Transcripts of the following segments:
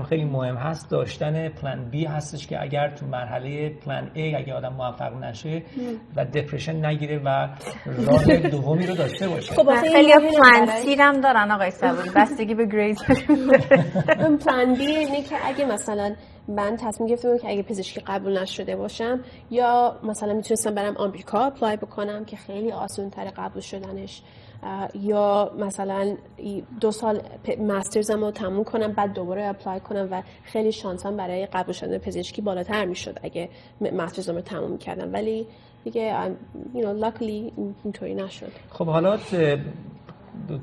خیلی مهم هست داشتن پلان بی هستش که اگر تو مرحله پلان ای اگه آدم موفق نشه و دپرشن نگیره و راه دومی رو داشته باشه. خب خیلی پلان سی هم دارن آقای صبوری، بستگی به گریز. اون پلان بی اینه که اگه مثلا من تصمیم گرفتم که اگه پزشکی قبول نشده باشم یا مثلا میتونستم برم آمریکا اپلای بکنم که خیلی آسان تر قبول شدنش، یا مثلا 2 سال مسترزم رو تموم کنم بعد دوباره اپلای کنم و خیلی شانسم برای قبول شدن پزشکی بالاتر میشد اگه مسترزم رو تموم میکردم، ولی دیگه luckily اینطوری نشد. خب حالا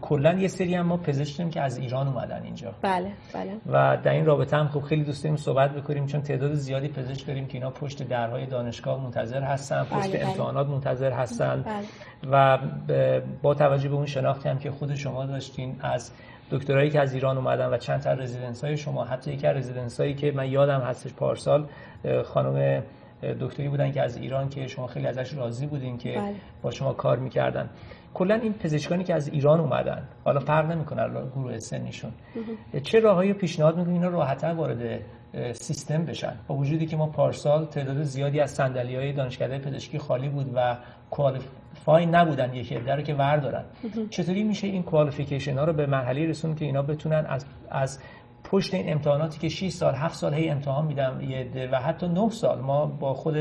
کلا یه سری هم ما پزشک داریم که از ایران اومدن اینجا. بله. و در این رابطه هم خب خیلی دوست داریم صحبت بکنیم چون تعداد زیادی پزشک داریم که اینا پشت درهای دانشگاه منتظر هستن، پشت امتحانات منتظر هستن. و با توجه به اون شناختی هم که خود شما داشتین از دکترایی که از ایران اومدن و چند تا رزیدنس‌های شما، حتی یکی از رزیدنس‌هایی که من یادم هستش پارسال خانم دکتری بودن که از ایران که شما خیلی ازش راضی بودین که با شما کار می‌کردن. کلا این پزشکانی که از ایران اومدن، حالا فرق نمی‌کنه گروه سنیشون، چه راههایی پیشنهاد می‌کنید اینا راحت‌تر وارد سیستم بشن؟ با وجودی که ما پارسال تعداد زیادی از صندلی‌های دانشکده پزشکی خالی بود و کوالیفای نبودن یک عده رو که وردارن. چطوری میشه این کوالیفیکیشن ها رو به مرحله رسون که اینا بتونن از پشت این امتحاناتی که 6 سال 7 سال هی امتحان میدم یه عده و حتی 9 سال، ما با خود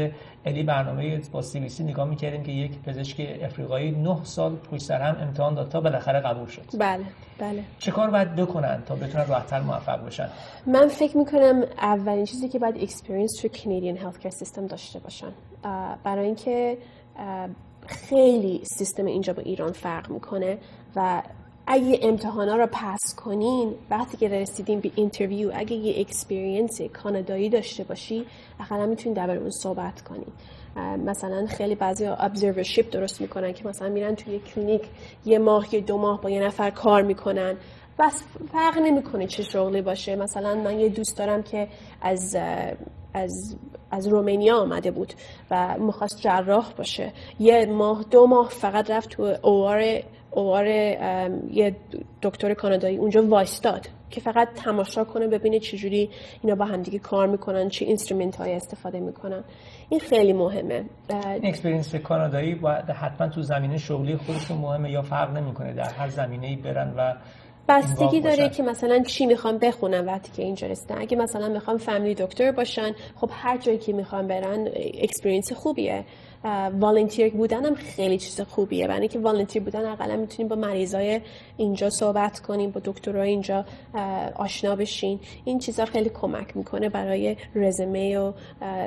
الی برنامه با CBC نگاه میکردیم که یک پزشک افریقایی 9 سال پشت سر هم امتحان داد تا بالاخره قبول شد. بله. چه کار باید بکنن تا بتونن راحت‌تر موفق بشن؟ من فکر میکنم اولین چیزی که باید اکسپریانس تو کانادین هلثکر سیستم داشته باشن، برای اینکه خیلی سیستم اینجا با ایران فرق میکنه و اگه امتحانا رو پس کنین وقتی که رسیدین به اینترویو اگه یه اکسپریانس کانادایی داشته باشی اقلا میتونین درباره اون صحبت کنین. مثلا خیلی بعضیا ابزرورشیپ درست میکنن که مثلا میرن توی کلینیک 1 ماه یا 2 ماه با یه نفر کار میکنن، بس فرق نمیکنه چه شغلی باشه. مثلا من یه دوست دارم که از رومانیا آمده بود و میخواست جراح باشه، 1 ماه 2 ماه فقط رفت تو اوار یه دکتر کانادایی اونجا وایستاد که فقط تماشا کنه ببینه چجوری اینا با همدیگه کار میکنن، چه اینسترومنت های استفاده میکنن. این خیلی مهمه. این اکسپریانس کانادایی باید حتما تو زمینه شغلی خودشون مهمه یا فرق نمیکنه در هر زمینه‌ای برن و بستگی داره که مثلا چی میخوام بخونن وقتی که اینجا رسیدن. اگه مثلا میخوام فامیلی دکتر باشن، خب هر جایی که میخوام برن اکسپریانس خوبیه. والنتیر بودن هم خیلی چیز خوبیه، برای اینکه والنتیر بودن اقلا میتونیم با مریضای اینجا صحبت کنیم، با دکترای اینجا آشنا بشین. این چیزا خیلی کمک میکنه برای رزومه و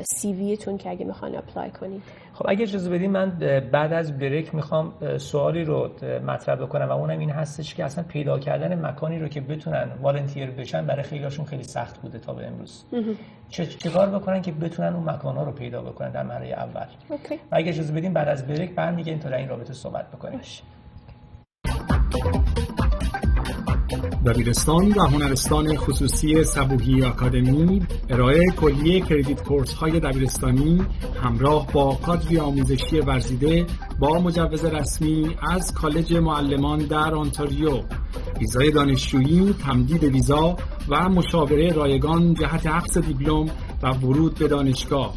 سی وی تون که اگه میخوان اپلای کنید. خب اگه اجازه بدین من بعد از بریک میخوام سوالی رو مطرح بکنم و اونم این هستش که اصلا پیدا کردن مکانی رو که بتونن والنتیر بشن برای خیلیاشون خیلی سخت بوده تا به امروز. چه کار بکنن که بتونن اون مکان‌ها رو پیدا بکنن در مرحله اول؟ و اگه اجازه بدین بعد از بریک برمیگردیم تا در این رابطه صحبت بکنیم. دبیرستان و هنرستان خصوصی صبوحی آکادمی ارائه کلیه کردیت کورس های دبیرستانی همراه با کادری آموزشی ورزیده با مجوز رسمی از کالج معلمان در آنتاریو، ویزای دانشجویی، تمدید ویزا و مشاوره رایگان جهت اخذ دیپلم و ورود به دانشگاه.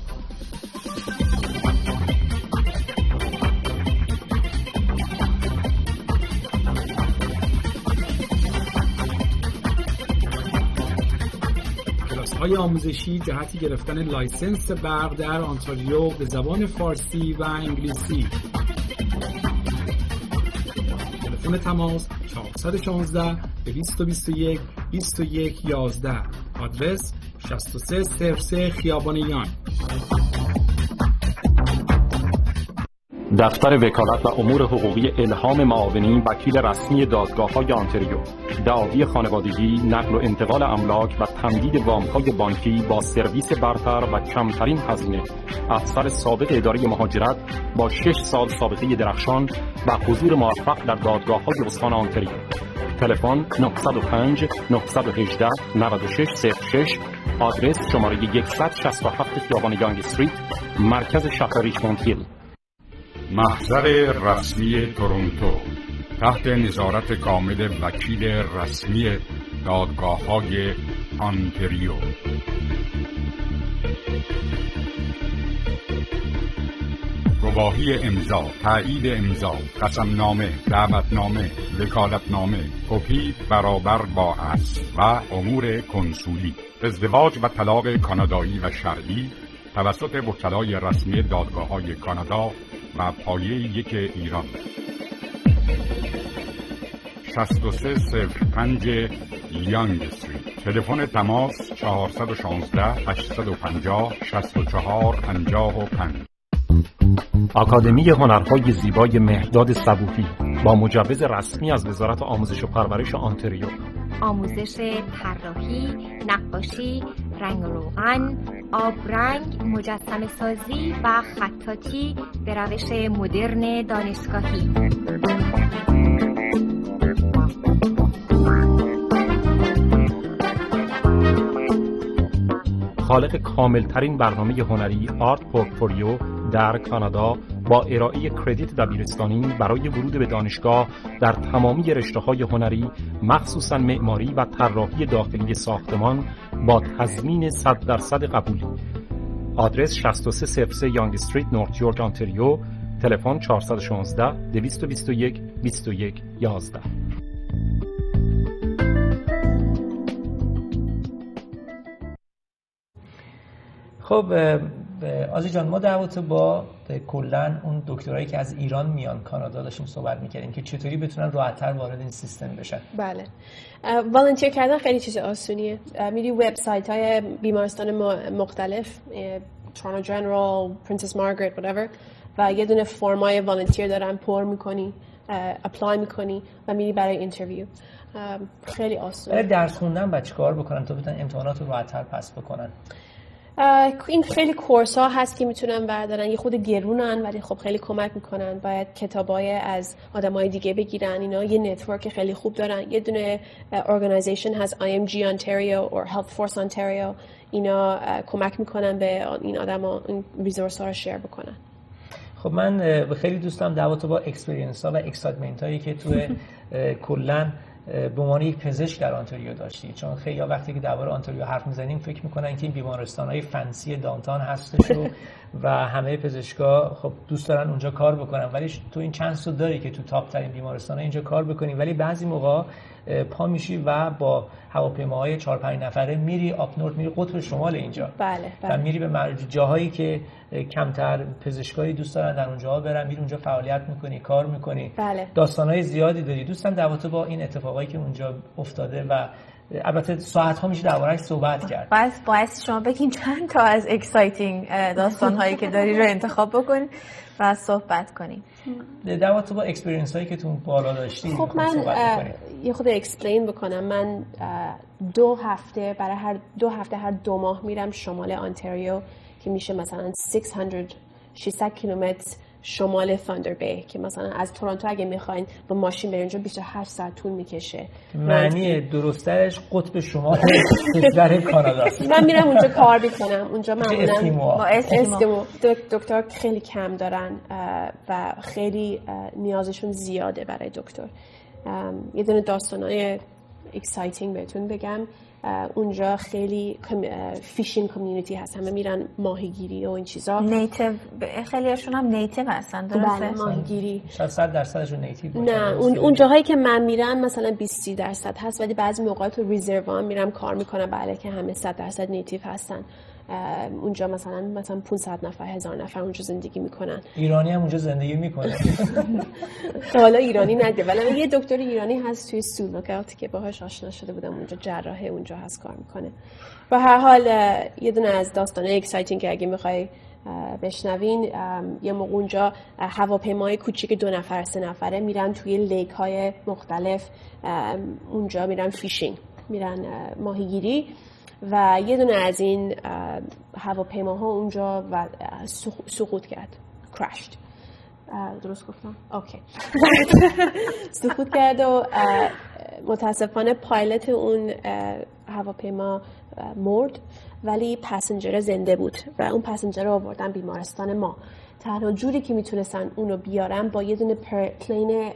های آموزشی جهت گرفتن لایسنس برق در آنتاریو به زبان فارسی و انگلیسی. تلفن تماس 416 221 2111. آدرس 6303 خیابان یان. دفتر وکالت و امور حقوقی الهام معاونی وکیل رسمی دادگاه‌های آنتاریو. دعاوی خانوادگی، نقل و انتقال املاک و تمدید وام‌های بانکی با سرویس برتر و کمترین هزینه. افسر سابق اداره مهاجرت با 6 سال سابقه درخشان و حضور موفق در دادگاه‌های استان آنتاریو. تلفن 905 918 9606. آدرس شماره 167 خیابان یانگ استریت، مرکز شهر ریچموند هیل. محضر رسمی تورنتو تحت نظارت کامل وکیل رسمی دادگاه‌های آنتریو. گواهی امضا، تایید امضا، قسمنامه، دعوتنامه، وکالتنامه، کپی برابر با اصل و امور کنسولی، ازدواج و طلاق کانادایی و شرعی توسط وکلای رسمی دادگاه‌های کانادا و پایه 1 ایران. 6305 یانگ استریت. تلفن تماس 416 850 6455. آکادمی هنرهای زیبای مهرداد صبوحی با مجوز رسمی از وزارت آموزش و پرورش آنتریو. آموزش طراحی، نقاشی، رنگ و روغن، آبرنگ، مجسمه سازی و خطاطی به روش مدرن دانشگاهی. خالق کاملترین برنامه هنری آرت پورتفولیو در کانادا با ارائه کردیت دبیرستانی برای ورود به دانشگاه در تمامی رشته‌های هنری، مخصوصاً معماری و طراحی داخلی ساختمان با تضمین 100% قبولی. آدرس 6303 یانگ استریت، نورت یورک، آنتریو. تلفن 416 221 21 11. خب آزی جان، ما در رابطه با کلا اون دکترایی که از ایران میان کانادا داشتیم صحبت میکردیم که چطوری بتونن راحت‌تر وارد این سیستم بشن. بله، والنتیر کردن خیلی چیز آسونیه. میری وبسایت‌های بیمارستان مختلف، تورنتو جنرال، پرنسس مارگرت، whatever، و یه دونه فرمای والنتیر دارن، پر میکنی، اپلای میکنی و میری برای اینترویو. خیلی آسونه. درس خوندن بعد چیکار بکنن تا بتونن امتحانات رو راحت‌تر پس بکنن؟ این خیلی کورس ها هست که میتونن بردارن، یه خود گرونن ولی خب خیلی کمک میکنن. باید کتابای از آدمای دیگه بگیرن. اینا یه نتورک خیلی خوب دارن. یه دونه ارگانایزیشن هست IMG Ontario or Health Force Ontario. اینا کمک میکنن به این آدما این ریسورس ها رو شیر بکنن. خب من خیلی دوستم در رابطه با اکسپریانس ها و اکسایتمنت هایی که تو کلا به عنوان یک پزشک در آنتاریو داشتی، چون خیلی وقتی که درباره آنتاریو حرف میزنیم فکر میکنن که این بیمارستان‌های فنسی دانتان هستش و همه پزشکا خب دوست دارن اونجا کار بکنن، ولی تو این چانس رو داری که تو تاپ ترین بیمارستان‌ها اینجا کار بکنی، ولی بعضی موقع پا میشی و با هواپیماهای 4-5 نفره میری آپ نورت، میری قطب شمال اینجا. بله. و میری به جاهایی که کمتر پزشکایی دوست دارن در اونجا برن، میری اونجا فعالیت میکنی، کار میکنی. بله. داستانهای زیادی داری. دوستم در رابطه با این اتفاقایی که اونجا افتاده و البته ساعت‌ها میشه درباره‌اش صحبت کرد. باعث شما بگین چند تا از اکسایتینگ داستان‌هایی که داری رو انتخاب بکنین و صحبت کنیم. در رابطه با اکسپریانس هایی که تو بالا داشتی. خب من یه خود اکسپلین بکنم. من 2 هفته برای هر 2 هفته هر 2 ماه میرم شمال آنتاریو که میشه مثلا 600 کیلومتر شمال ثاندر بی، که مثلا از تورنتو اگه میخواین با ماشین برین اونجا 28 ساعت طول میکشه. معنی درستش قطب شمال کشور کاناداست. من میرم اونجا کار میکنم. اونجا معمولا با اسکیمو دکتر خیلی کم دارن و خیلی نیازشون زیاده برای دکتر. یه دونه داستانای اکسایتینگ بهتون بگم. اونجا خیلی فیشینگ کامیونیتی هست، همه میرن ماهیگیری و این چیزا. نیتیو خیلی هاشون هم نیتیو هستن، درسته؟ بله، ماهیگیری 100%شون نیتیو باشن. نه، اون جاهایی که من میرم مثلا 20-30% هست، ولی بعضی موقع تو ریزرو هم میرم کار میکنم، بله، که همه 100% نیتیو هستن. اونجا مثلا 500 نفر 1000 نفر اونجا زندگی میکنن. ایرانی هم اونجا زندگی میکنه. حالا ایرانی نده، ولی یه دکتر ایرانی هست توی سولوکات که باهاش آشنا شده بودم، اونجا جراحه اونجا هست کار میکنه. به هر حال یه دونه از داستانه اکسایتینگ که اگه میخوای بشنوین، یه موقع اونجا هواپیمای کوچیک 2 نفر 3 نفره میرن توی لیک های مختلف، اونجا میرن فیشینگ، میرن ماهیگیری، و یه دونه از این هواپیماها اونجا و سقوط کرد، crashed. درست گفتم؟ اوکی. سقوط کرد و متاسفانه پایلت اون هواپیما مرد ولی پسنجر زنده بود و اون پسنجر رو آوردن بیمارستان ما. تنها جوری که میتونستن اونو بیارن با یه دونه پلین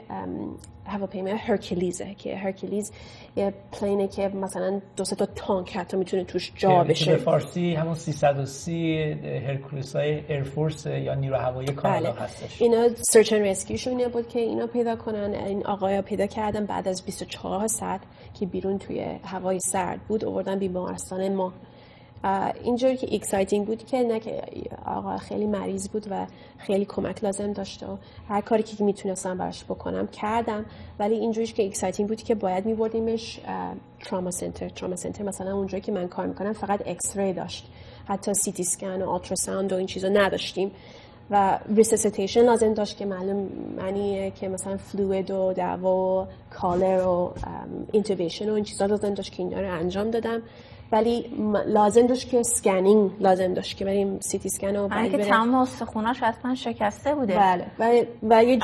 هواپیمای هرکلیزه که هرکلیز یه پلینه که مثلا 2 تا تانک حتی میتونه توش جا بشه. به فارسی همون 330 هرکولس‌های ایرفورس یا نیروی هوایی کانادا هستش. اینا سرچ اند ریسکیوشون بود که اینا پیدا کنن. این آقایا پیدا کردن بعد از 24 ساعت که بیرون توی هوای سرد بود آوردن بیمارستان ما. اینجوری که اکسایتینگ بود که نه که آقا خیلی مریض بود و خیلی کمک لازم داشته و هر کاری که میتونستم براش بکنم کردم، ولی اینجوری که اکسایتینگ بود که باید میبردیمش تراما سنتر مثلا اونجایی که من کار میکنم فقط ایکس ری داشت، حتی سی تی اسکن و آلتراساوند و این چیزا نداشتیم و ریسیسیتیشن لازم داشت که معنی که مثلا فلوید و دوا و کالر و اینتوبیشن و این چیزا لازم داشت که اینا رو انجام دادم، ولی لازم داشت که اسکنینگ لازم داشت که بریم سی تی اسکن و که تمام استخوناش اصلا شکسته بوده. بله و یه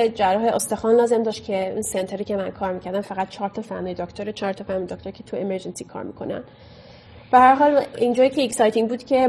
جراح استخوان لازم داشت که اون سنتری که من کار میکردم فقط 4 تا فامیلی دکتر که تو امرجنسی کار میکنن. به هر حال اینجایی که اکسایتینگ بود که